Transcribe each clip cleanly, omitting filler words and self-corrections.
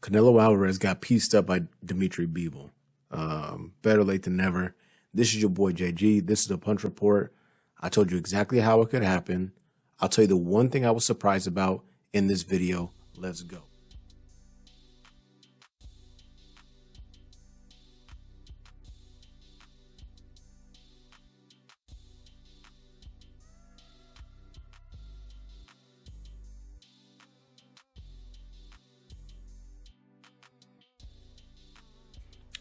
Canelo Alvarez got pieced up by Dimitri Bivol. Better late than never. This is your boy JG. This is the Punch Report. I told you exactly how it could happen. I'll tell you the one thing I was surprised about in this video. Let's go.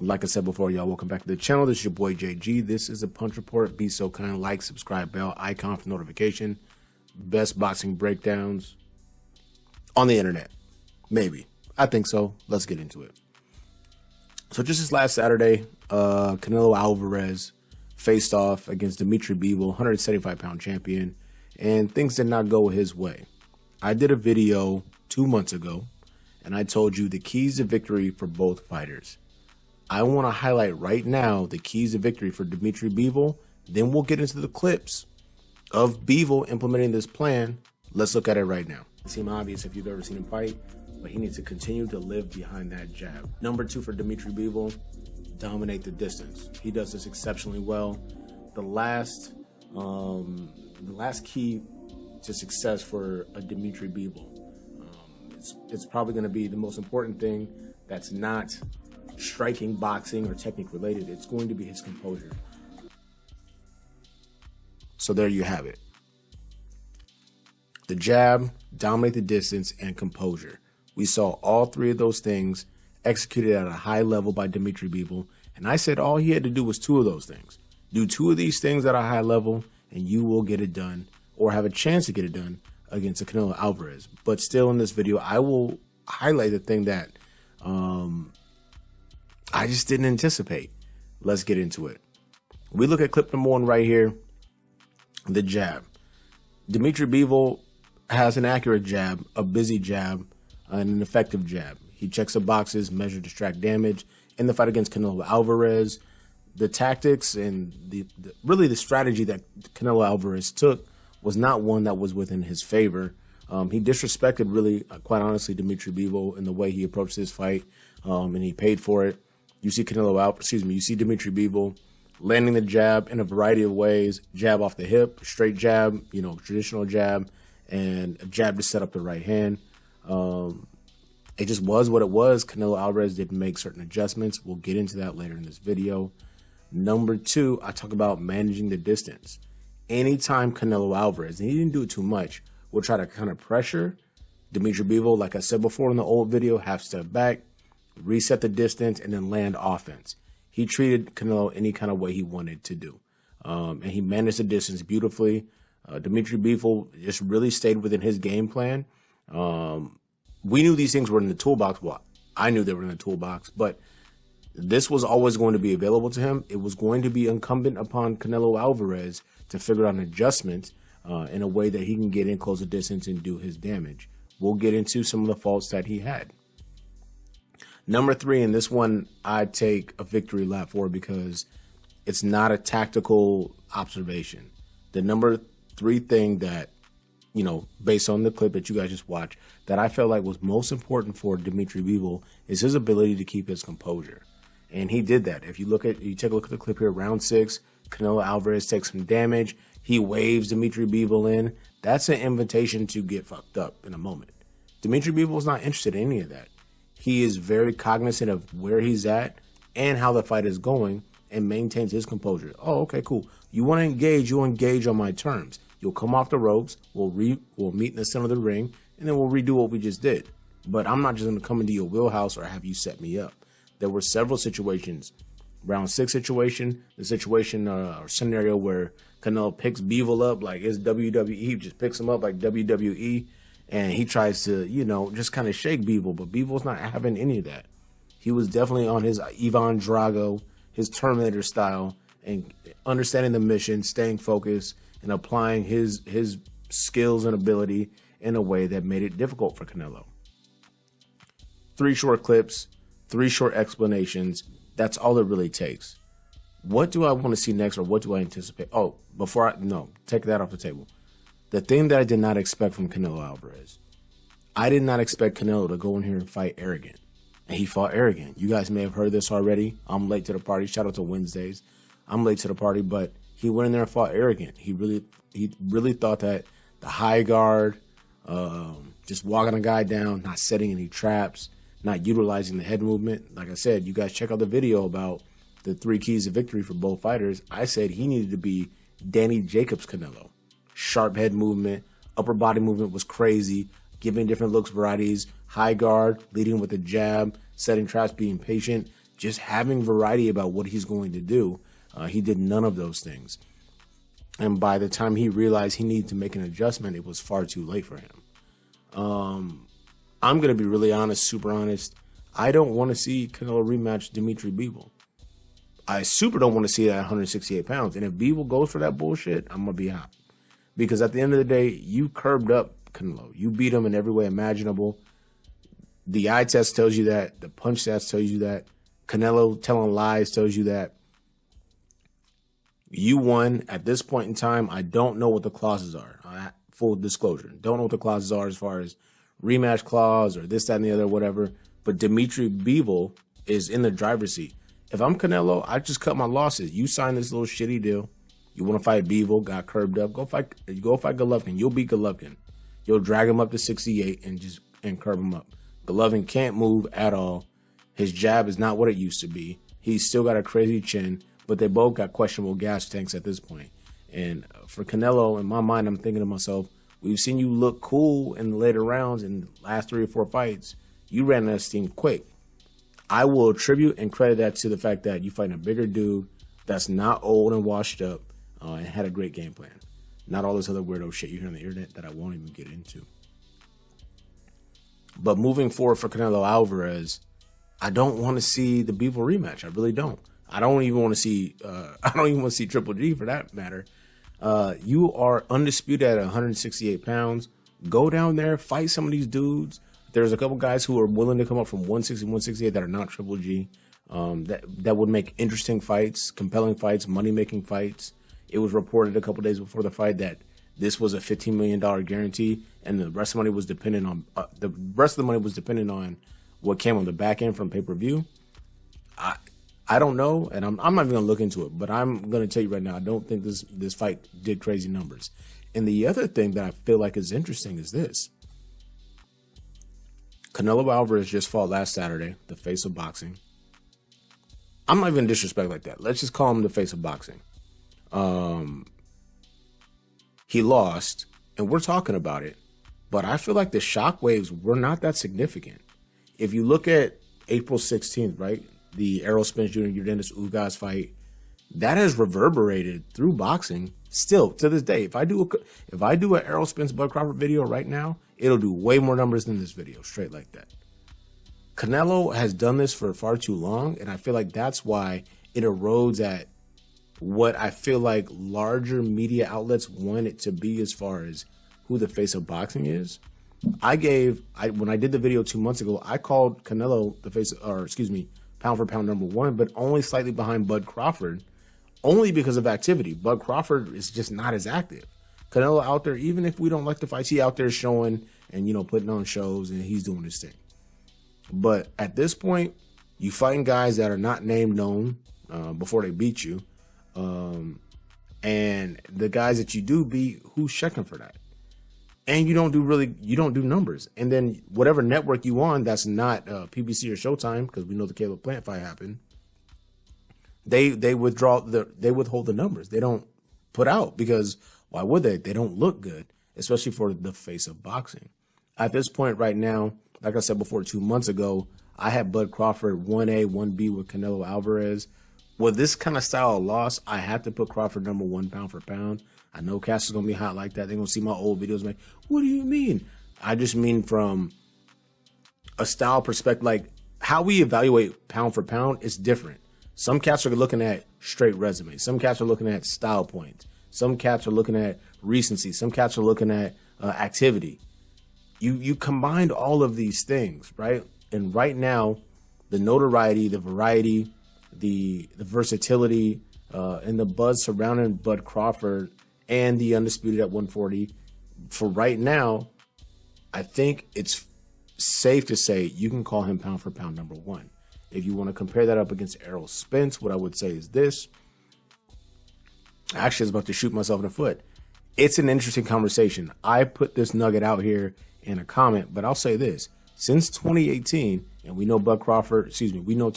Like I said before, y'all, welcome back to the channel. This is your boy JG. This is a Punch Report. Be so kind, like, subscribe, bell icon for notification. Best boxing breakdowns on the internet. Maybe. I think so. Let's get into it. So just this last Saturday, Canelo Alvarez faced off against Dimitri Bivol, 175-pound champion, and things did not go his way. I did a video 2 months ago, and I told you the keys to victory for both fighters. I want to highlight right now the keys to victory for Dimitri Bivol. Then we'll get into the clips of Bivol implementing this plan. Let's look at it right now. It seems obvious if you've ever seen him fight, but he needs to continue to live behind that jab. Number 2 for Dimitri Bivol, dominate the distance. He does this exceptionally well. The last key to success for a Dimitri Bivol, it's probably going to be the most important thing that's not striking, boxing, or technique related. It's going to be his composure. So there you have it. The jab, dominate the distance, and composure. We saw all three of those things executed at a high level by Dimitri Bivol, and I said all he had to do was 2 of those things. Do 2 of these things at a high level, and you will get it done, or have a chance to get it done against Canelo Alvarez. But still, in this video, I will highlight the thing that I just didn't anticipate. Let's get into it. We look at clip number 1 right here, the jab. Dimitri Bivol has an accurate jab, a busy jab, and an effective jab. He checks the boxes, measure, distract damage. In the fight against Canelo Alvarez, the tactics and really the strategy that Canelo Alvarez took was not one that was within his favor. He disrespected, really, quite honestly, Dimitri Bivol in the way he approached this fight, and he paid for it. You see you see Dimitri Bivol landing the jab in a variety of ways. Jab off the hip, straight jab, traditional jab, and a jab to set up the right hand. It just was what it was. Canelo Alvarez did make certain adjustments. We'll get into that later in this video. Number 2, I talk about managing the distance. Anytime Canelo Alvarez, and he didn't do it too much, will try to kind of pressure Dimitri Bivol, like I said before in the old video, half step back, reset the distance, and then land offense. He treated Canelo any kind of way he wanted to do. And he managed the distance beautifully. Dimitri Bivol just really stayed within his game plan. We knew these things were in the toolbox. Well, I knew they were in the toolbox, but this was always going to be available to him. It was going to be incumbent upon Canelo Alvarez to figure out an adjustment in a way that he can get in, close the distance, and do his damage. We'll get into some of the faults that he had. Number 3, and this one I take a victory lap for because it's not a tactical observation. The number 3 thing that, based on the clip that you guys just watched, that I felt like was most important for Dimitri Bivol is his ability to keep his composure. And he did that. If you take a look at the clip here, round 6, Canelo Alvarez takes some damage. He waves Dimitri Bivol in. That's an invitation to get fucked up in a moment. Dimitri Bivol is not interested in any of that. He is very cognizant of where he's at and how the fight is going and maintains his composure. Oh, okay, cool. You want to engage, you'll engage on my terms. You'll come off the ropes, we'll meet in the center of the ring, and then we'll redo what we just did. But I'm not just going to come into your wheelhouse or have you set me up. There were several situations. Round 6 situation, the situation or scenario where Canelo picks Bivol up like it's WWE, just picks him up like WWE. And he tries to, just kind of shake Bivol, but Bivol's not having any of that. He was definitely on his Ivan Drago, his Terminator style, and understanding the mission, staying focused, and applying his skills and ability in a way that made it difficult for Canelo. 3 short clips, 3 short explanations. That's all it really takes. What do I want to see next, or what do I anticipate? Oh, take that off the table. The thing that I did not expect from Canelo Alvarez, I did not expect Canelo to go in here and fight arrogant. and he fought arrogant. You guys may have heard this already. I'm late to the party. Shout out to Wednesdays. I'm late to the party, but he went in there and fought arrogant. He really thought that the high guard, just walking a guy down, not setting any traps, not utilizing the head movement. Like I said, you guys check out the video about the 3 keys to victory for both fighters. I said he needed to be Danny Jacobs Canelo. Sharp head movement, upper body movement was crazy, giving different looks, varieties, high guard, leading with a jab, setting traps, being patient, just having variety about what he's going to do. He did none of those things. And by the time he realized he needed to make an adjustment, it was far too late for him. I'm going to be really honest, super honest. I don't want to see Canelo rematch Dimitri Bivol. I super don't want to see that at 168 pounds. And if Bivol goes for that bullshit, I'm going to be hot. Because at the end of the day, you curbed up Canelo. You beat him in every way imaginable. The eye test tells you that. The punch test tells you that. Canelo telling lies tells you that. You won. At this point in time, I don't know what the clauses are. Full disclosure. Don't know what the clauses are as far as rematch clause or this, that, and the other, whatever. But Dimitri Bivol is in the driver's seat. If I'm Canelo, I just cut my losses. You signed this little shitty deal. You want to fight Bivol, got curbed up. Go fight Golovkin. You'll beat Golovkin. You'll drag him up to 68 and curb him up. Golovkin can't move at all. His jab is not what it used to be. He's still got a crazy chin, but they both got questionable gas tanks at this point. And for Canelo, in my mind, I'm thinking to myself, we've seen you look cool in the later rounds in the last 3 or 4 fights. You ran out of steam quick. I will attribute and credit that to the fact that you fighting a bigger dude that's not old and washed up and had a great game plan. Not all this other weirdo shit you hear on the internet that I won't even get into. But moving forward for Canelo Alvarez, I don't want to see the Bivol rematch. I really don't. I don't even want to see Triple G for that matter. You are undisputed at 168 pounds. Go down there, fight some of these dudes. There's a couple guys who are willing to come up from 160, 168 that are not Triple G. That would make interesting fights, compelling fights, money-making fights. It was reported a couple days before the fight that this was a $15 million guarantee, and the rest of the money was dependent on what came on the back end from pay-per-view. I don't know, and I'm not even gonna look into it, but I'm gonna tell you right now, I don't think this fight did crazy numbers. And the other thing that I feel like is interesting is this. Canelo Alvarez just fought last Saturday, the face of boxing. I'm not even disrespect like that. Let's just call him the face of boxing. He lost, and we're talking about it, but I feel like the shockwaves were not that significant. If you look at April 16th, right, the Errol Spence Jr. Dennis Ugas fight, that has reverberated through boxing still to this day. If I do an Errol Spence Bud Crawford video right now, it'll do way more numbers than this video, straight like that. Canelo has done this for far too long, and I feel like that's why it erodes at what I feel like larger media outlets want it to be as far as who the face of boxing is. When I did the video 2 months ago, I called Canelo the face, pound for pound #1, but only slightly behind Bud Crawford, only because of activity. Bud Crawford is just not as active. Canelo out there, even if we don't like the fights, he out there showing and, putting on shows, and he's doing his thing. But at this point, you fighting guys that are not named known before they beat you. And the guys that you do beat, who's checking for that? And you don't do numbers. And then whatever network you on, that's not PBC or Showtime, because we know the Caleb Plant fight happened. They withhold the numbers. They don't put out, because why would they? They don't look good, especially for the face of boxing. At this point right now, like I said before, 2 months ago, I had Bud Crawford 1A, 1B with Canelo Alvarez. With this kind of style of loss, I had to put Crawford #1 pound for pound. I know Cass is going to be hot like that. They're going to see my old videos and be like, what do you mean? I just mean from a style perspective, like how we evaluate pound for pound is different. Some cats are looking at straight resumes. Some cats are looking at style points. Some cats are looking at recency. Some cats are looking at activity. You combined all of these things, right? And right now, the notoriety, the variety, the versatility, and the buzz surrounding Bud Crawford and the undisputed at 140, for right now, I think it's safe to say you can call him pound for pound number one. If you want to compare that up against Errol Spence, what I would say is this. Actually, I was about to shoot myself in the foot. It's an interesting conversation. I put this nugget out here in a comment, but I'll say this. Since 2018, and we know we know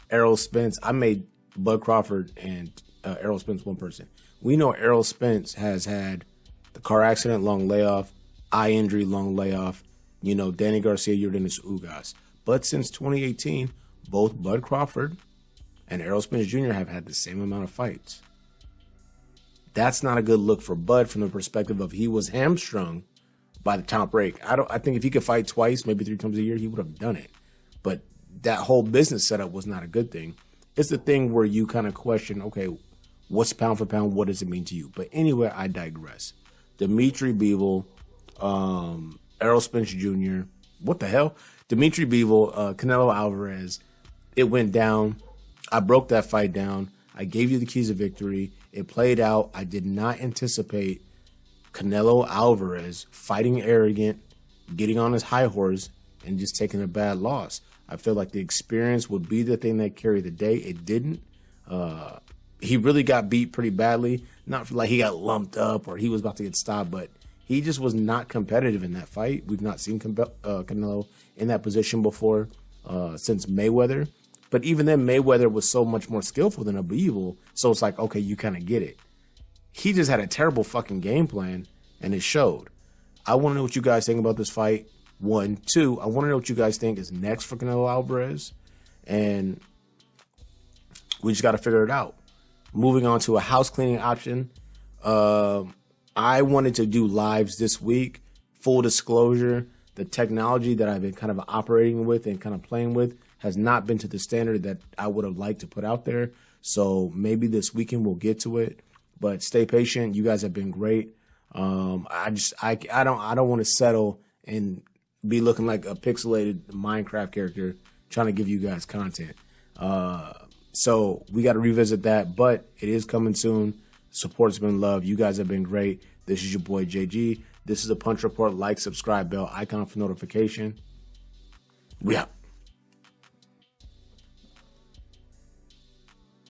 Errol Spence. I made Bud Crawford and Errol Spence one person. We know Errol Spence has had the car accident, long layoff, eye injury, long layoff, Danny Garcia, Yordenis Ugas. But since 2018, both Bud Crawford and Errol Spence Jr. have had the same amount of fights. That's not a good look for Bud from the perspective of he was hamstrung by the top break. I think if he could fight twice, maybe 3 times a year, he would have done it. But that whole business setup was not a good thing. It's the thing where you kind of question, okay, what's pound for pound? What does it mean to you? But anyway, I digress. Dimitri Bivol, Errol Spence Jr., what the hell? Dimitri Bivol, Canelo Alvarez, it went down. I broke that fight down. I gave you the keys of victory. It played out. I did not anticipate Canelo Alvarez fighting arrogant, getting on his high horse, and just taking a bad loss. I feel like the experience would be the thing that carried the day. It didn't. He really got beat pretty badly. Not like he got lumped up or he was about to get stopped, but he just was not competitive in that fight. We've not seen Canelo in that position before since Mayweather. But even then, Mayweather was so much more skillful than a Bivol. So it's like, okay, you kind of get it. He just had a terrible fucking game plan, and it showed. I want to know what you guys think about this fight. 1, 2, I want to know what you guys think is next for Canelo Alvarez. And we just got to figure it out. Moving on to a house cleaning option. I wanted to do lives this week. Full disclosure, the technology that I've been kind of operating with and kind of playing with has not been to the standard that I would have liked to put out there. So maybe this weekend we'll get to it. But stay patient. You guys have been great. I don't want to settle and be looking like a pixelated Minecraft character trying to give you guys content. So we got to revisit that, but it is coming soon. Support's been love. You guys have been great. This is your boy JG. This is a Punch Report. Like, subscribe, bell icon for notification. We out.